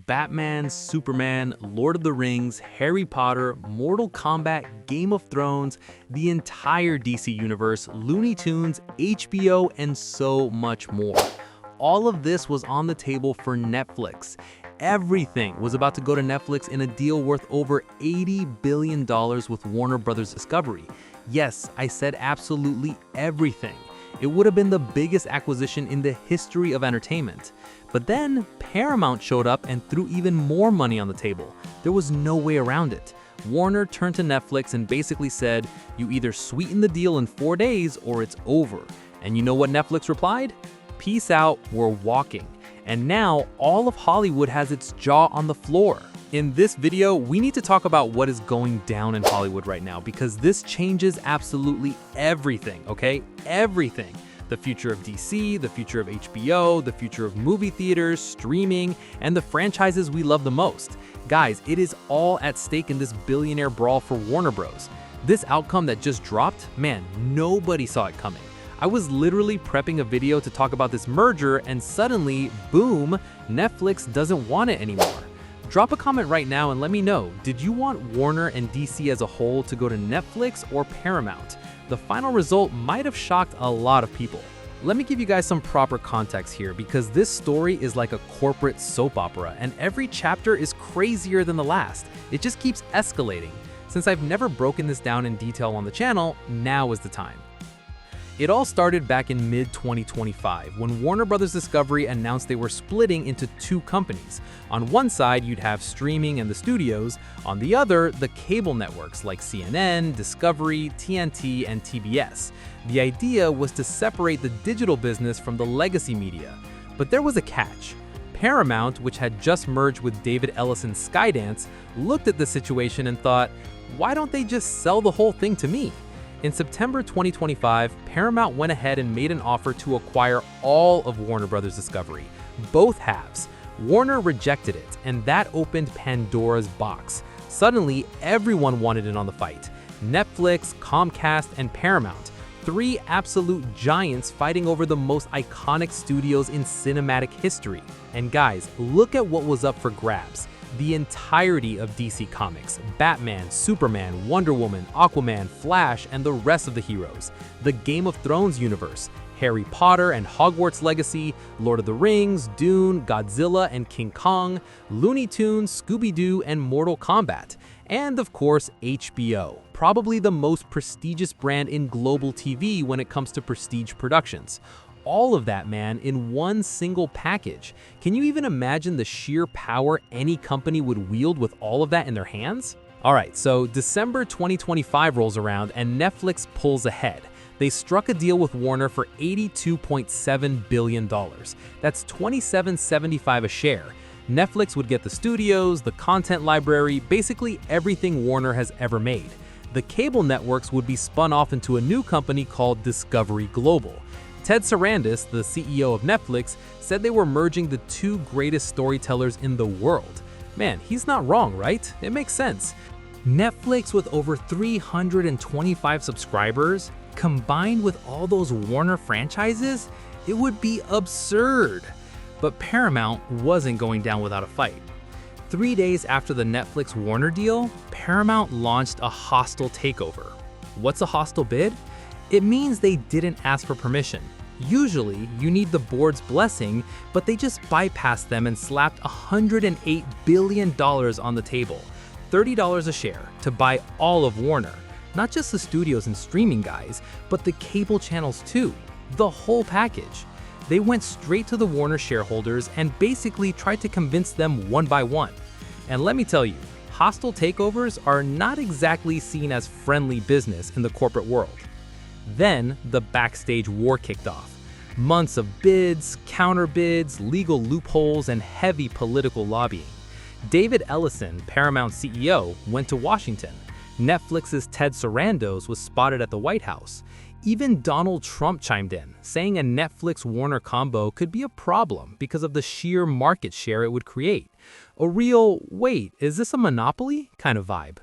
Batman, Superman, Lord of the Rings, Harry Potter, Mortal Kombat, Game of Thrones, the entire DC universe, Looney Tunes, HBO, and so much more. All of this was on the table for Netflix. Everything was about to go to Netflix in a deal worth over $80 billion with Warner Bros. Discovery. Yes, I said absolutely everything. It would have been the biggest acquisition in the history of entertainment. But then Paramount showed up and threw even more money on the table. There was no way around it. Warner turned to Netflix and basically said, you either sweeten the deal in 4 days or it's over. And you know what Netflix replied? Peace out, we're walking. And now all of Hollywood has its jaw on the floor. In this video, we need to talk about what is going down in Hollywood right now because this changes absolutely everything, okay? Everything. The future of DC, the future of HBO, the future of movie theaters, streaming, and the franchises we love the most. Guys, it is all at stake in this billionaire brawl for Warner Bros. This outcome that just dropped, man, nobody saw it coming. I was literally prepping a video to talk about this merger and suddenly, boom, Netflix doesn't want it anymore. Drop a comment right now and let me know, did you want Warner and DC as a whole to go to Netflix or Paramount? The final result might have shocked a lot of people. Let me give you guys some proper context here because this story is like a corporate soap opera and every chapter is crazier than the last. It just keeps escalating. Since I've never broken this down in detail on the channel, now is the time. It all started back in mid-2025 when Warner Bros. Discovery announced they were splitting into two companies. On one side, you'd have streaming and the studios. On the other, the cable networks like CNN, Discovery, TNT, and TBS. The idea was to separate the digital business from the legacy media. But there was a catch. Paramount, which had just merged with David Ellison's Skydance, looked at the situation and thought, why don't they just sell the whole thing to me? In September 2025, Paramount went ahead and made an offer to acquire all of Warner Bros. Discovery, both halves. Warner rejected it, and that opened Pandora's box. Suddenly, everyone wanted in on the fight. Netflix, Comcast, and Paramount, three absolute giants fighting over the most iconic studios in cinematic history. And guys, look at what was up for grabs. The entirety of DC Comics, Batman, Superman, Wonder Woman, Aquaman, Flash, and the rest of the heroes. The Game of Thrones universe, Harry Potter and Hogwarts Legacy, Lord of the Rings, Dune, Godzilla and King Kong, Looney Tunes, Scooby-Doo, and Mortal Kombat. And of course, HBO, probably the most prestigious brand in global TV when it comes to prestige productions. All of that, man, in one single package. Can you even imagine the sheer power any company would wield with all of that in their hands? All right, so December 2025 rolls around and Netflix pulls ahead. They struck a deal with Warner for $82.7 billion. That's $27.75 a share. Netflix would get the studios, the content library, basically everything Warner has ever made. The cable networks would be spun off into a new company called Discovery Global. Ted Sarandos, the CEO of Netflix, said they were merging the two greatest storytellers in the world. Man, he's not wrong, right? It makes sense. Netflix with over 325 subscribers, combined with all those Warner franchises, it would be absurd. But Paramount wasn't going down without a fight. 3 days after the Netflix-Warner deal, Paramount launched a hostile takeover. What's a hostile bid? It means they didn't ask for permission. Usually, you need the board's blessing, but they just bypassed them and slapped $108 billion on the table, $30 a share, to buy all of Warner. Not just the studios and streaming guys, but the cable channels too. The whole package. They went straight to the Warner shareholders and basically tried to convince them one by one. And let me tell you, hostile takeovers are not exactly seen as friendly business in the corporate world. Then, the backstage war kicked off. Months of bids, counter bids, legal loopholes, and heavy political lobbying. David Ellison, Paramount CEO, went to Washington. Netflix's Ted Sarandos was spotted at the White House. Even Donald Trump chimed in, saying a Netflix-Warner combo could be a problem because of the sheer market share it would create. A real, wait, is this a monopoly kind of vibe.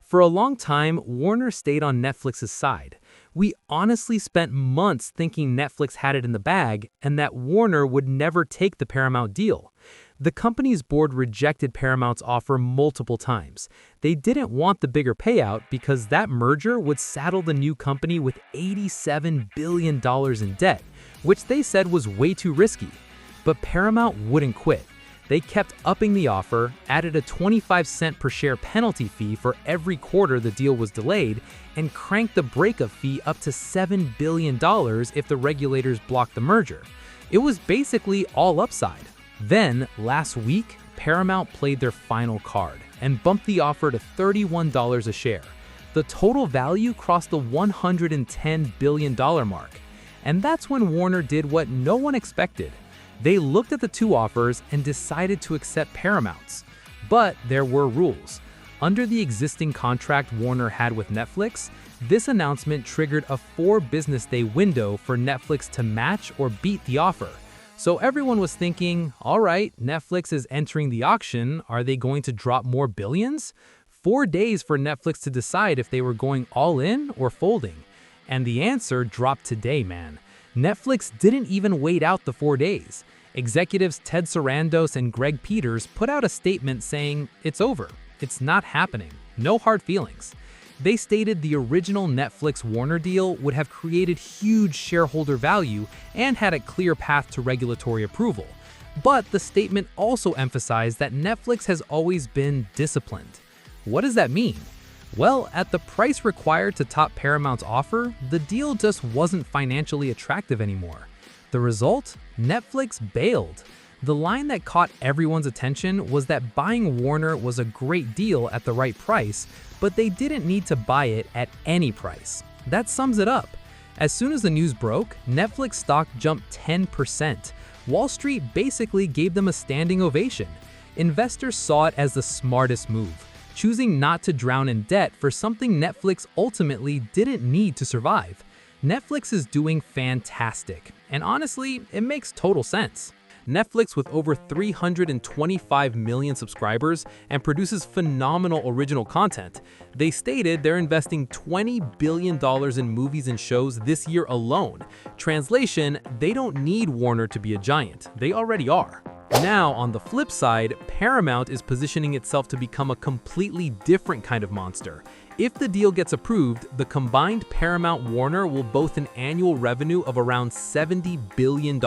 For a long time, Warner stayed on Netflix's side. We honestly spent months thinking Netflix had it in the bag and that Warner would never take the Paramount deal. The company's board rejected Paramount's offer multiple times. They didn't want the bigger payout because that merger would saddle the new company with $87 billion in debt, which they said was way too risky. But Paramount wouldn't quit. They kept upping the offer, added a 25-cent per share penalty fee for every quarter the deal was delayed, and cranked the breakup fee up to $7 billion if the regulators blocked the merger. It was basically all upside. Then, last week, Paramount played their final card and bumped the offer to $31 a share. The total value crossed the $110 billion mark. And that's when Warner did what no one expected. They looked at the two offers and decided to accept Paramount's. But there were rules. Under the existing contract Warner had with Netflix, this announcement triggered a 4-business-day window for Netflix to match or beat the offer. So everyone was thinking, all right, Netflix is entering the auction. Are they going to drop more billions? 4 days for Netflix to decide if they were going all in or folding. And the answer dropped today, man. Netflix didn't even wait out the 4 days. Executives Ted Sarandos and Greg Peters put out a statement saying, it's over. It's not happening. No hard feelings. They stated the original Netflix-Warner deal would have created huge shareholder value and had a clear path to regulatory approval. But the statement also emphasized that Netflix has always been disciplined. What does that mean? Well, at the price required to top Paramount's offer, the deal just wasn't financially attractive anymore. The result? Netflix bailed. The line that caught everyone's attention was that buying Warner was a great deal at the right price, but they didn't need to buy it at any price. That sums it up. As soon as the news broke, Netflix stock jumped 10%. Wall Street basically gave them a standing ovation. Investors saw it as the smartest move, choosing not to drown in debt for something Netflix ultimately didn't need to survive. Netflix is doing fantastic, and honestly, it makes total sense. Netflix, with over 325 million subscribers and produces phenomenal original content. They stated they're investing $20 billion in movies and shows this year alone. Translation, they don't need Warner to be a giant. They already are. Now, on the flip side, Paramount is positioning itself to become a completely different kind of monster. If the deal gets approved, the combined Paramount-Warner will boast an annual revenue of around $70 billion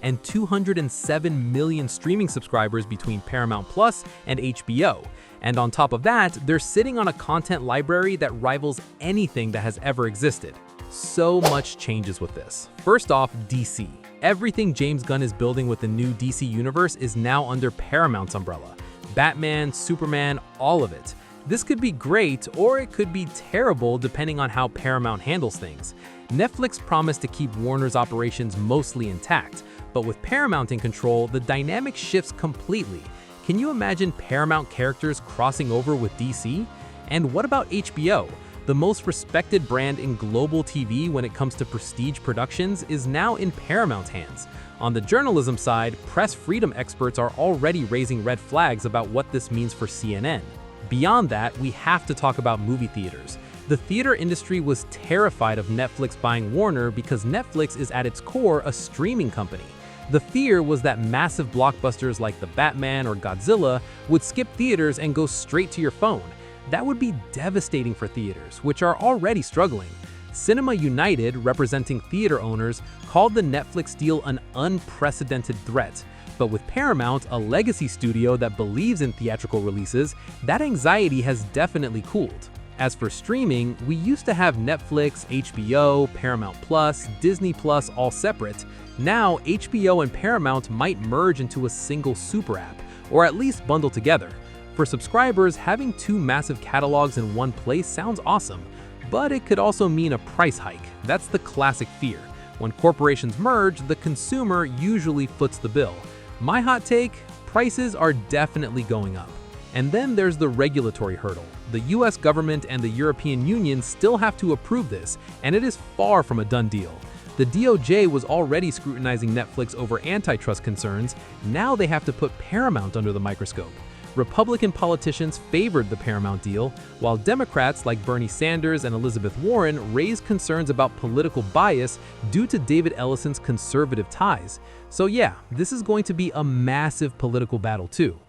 and 207 million streaming subscribers between Paramount Plus and HBO. And on top of that, they're sitting on a content library that rivals anything that has ever existed. So much changes with this. First off, DC. Everything James Gunn is building with the new DC universe is now under Paramount's umbrella. Batman, Superman, all of it. This could be great, or it could be terrible depending on how Paramount handles things. Netflix promised to keep Warner's operations mostly intact, but with Paramount in control, the dynamic shifts completely. Can you imagine Paramount characters crossing over with DC? And what about HBO? The most respected brand in global TV when it comes to prestige productions is now in Paramount's hands. On the journalism side, press freedom experts are already raising red flags about what this means for CNN. Beyond that, we have to talk about movie theaters. The theater industry was terrified of Netflix buying Warner because Netflix is at its core a streaming company. The fear was that massive blockbusters like The Batman or Godzilla would skip theaters and go straight to your phone. That would be devastating for theaters, which are already struggling. Cinema United, representing theater owners, called the Netflix deal an unprecedented threat. But with Paramount, a legacy studio that believes in theatrical releases, that anxiety has definitely cooled. As for streaming, we used to have Netflix, HBO, Paramount Plus, Disney Plus all separate. Now, HBO and Paramount might merge into a single super app, or at least bundle together. For subscribers, having two massive catalogs in one place sounds awesome, but it could also mean a price hike. That's the classic fear. When corporations merge, the consumer usually foots the bill. My hot take, prices are definitely going up. And then there's the regulatory hurdle. The US government and the European Union still have to approve this, and it is far from a done deal. The DOJ was already scrutinizing Netflix over antitrust concerns. Now they have to put Paramount under the microscope. Republican politicians favored the Paramount deal, while Democrats like Bernie Sanders and Elizabeth Warren raised concerns about political bias due to David Ellison's conservative ties. So yeah, this is going to be a massive political battle too.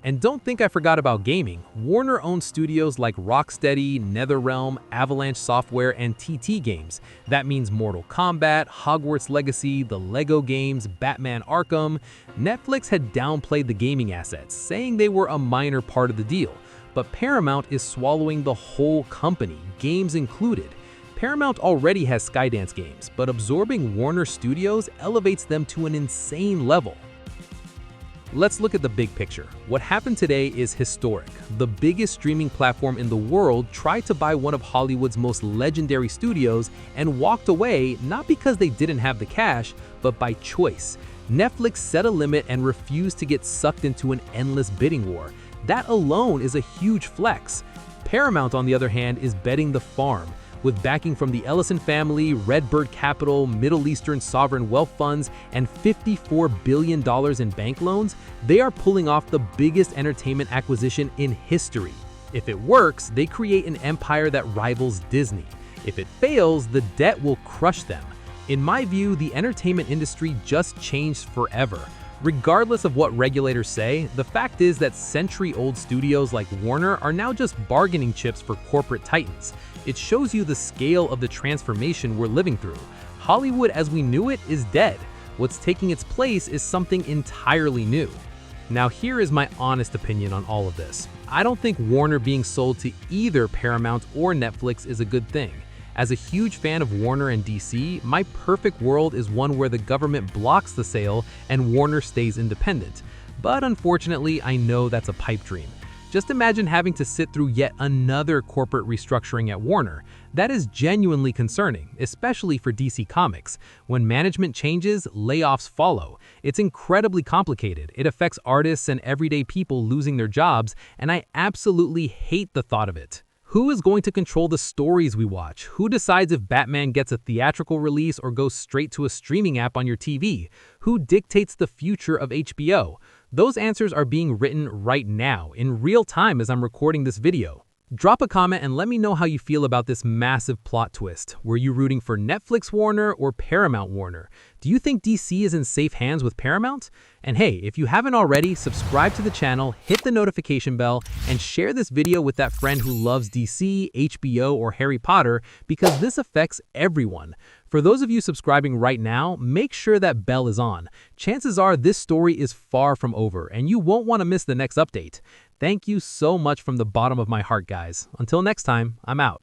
And don't think I forgot about gaming. Warner owns studios like Rocksteady, NetherRealm, Avalanche Software, and TT Games. That means Mortal Kombat, Hogwarts Legacy, the Lego games, Batman Arkham. Netflix had downplayed the gaming assets, saying they were a minor part of the deal. But Paramount is swallowing the whole company, games included. Paramount already has Skydance games, but absorbing Warner Studios elevates them to an insane level. Let's look at the big picture. What happened today is historic. The biggest streaming platform in the world tried to buy one of Hollywood's most legendary studios and walked away not because they didn't have the cash, but by choice. Netflix set a limit and refused to get sucked into an endless bidding war. That alone is a huge flex. Paramount, on the other hand, is betting the farm. With backing from the Ellison family, Redbird Capital, Middle Eastern sovereign wealth funds, and $54 billion in bank loans, they are pulling off the biggest entertainment acquisition in history. If it works, they create an empire that rivals Disney. If it fails, the debt will crush them. In my view, the entertainment industry just changed forever. Regardless of what regulators say, the fact is that century-old studios like Warner are now just bargaining chips for corporate titans. It shows you the scale of the transformation we're living through. Hollywood as we knew it is dead. What's taking its place is something entirely new. Now here is my honest opinion on all of this. I don't think Warner being sold to either Paramount or Netflix is a good thing. As a huge fan of Warner and DC, my perfect world is one where the government blocks the sale and Warner stays independent. But unfortunately, I know that's a pipe dream. Just imagine having to sit through yet another corporate restructuring at Warner. That is genuinely concerning, especially for DC Comics. When management changes, layoffs follow. It's incredibly complicated. It affects artists and everyday people losing their jobs, and I absolutely hate the thought of it. Who is going to control the stories we watch? Who decides if Batman gets a theatrical release or goes straight to a streaming app on your TV? Who dictates the future of HBO? Those answers are being written right now, in real time as I'm recording this video. Drop a comment and let me know how you feel about this massive plot twist. Were you rooting for Netflix Warner or Paramount Warner? Do you think DC is in safe hands with Paramount? And hey, if you haven't already, subscribe to the channel, hit the notification bell, and share this video with that friend who loves DC, HBO, or Harry Potter, because this affects everyone. For those of you subscribing right now, make sure that bell is on. Chances are this story is far from over, and you won't want to miss the next update. Thank you so much from the bottom of my heart, guys. Until next time, I'm out.